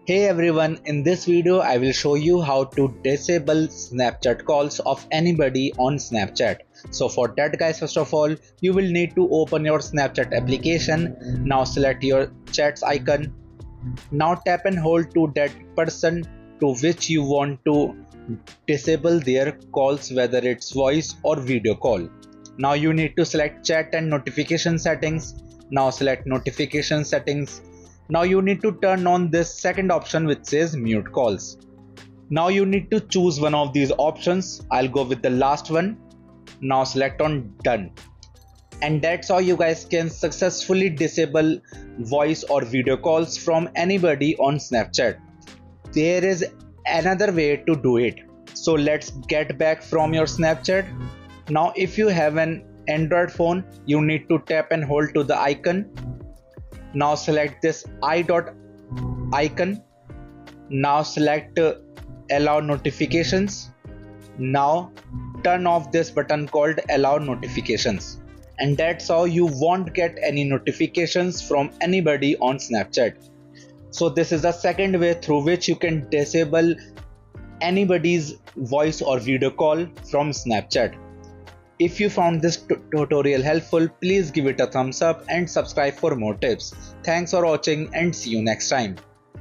Hey everyone, in this video I will show you how to disable Snapchat calls of anybody on Snapchat. So for that guys, first of all you will need to open your Snapchat application. Now select your chats icon. Now tap and hold to that person to which you want to disable their calls, whether it's voice or video call. Now you need to select chat and notification settings. Now select notification settings. Now you need to turn on this second option which says mute calls. Now you need to choose one of these options. I'll go with the last one. Now select on done. And that's how you guys can successfully disable voice or video calls from anybody on Snapchat. There is another way to do it. So let's get back from your Snapchat. Now if you have an Android phone, you need to tap and hold to the icon. Now select this I dot icon. Now select allow notifications. Now turn off this button called allow notifications. And that's how you won't get any notifications from anybody on Snapchat. So this is the second way through which you can disable anybody's voice or video call from Snapchat. If you found this tutorial helpful, please give it a thumbs up and subscribe for more tips. Thanks for watching and see you next time.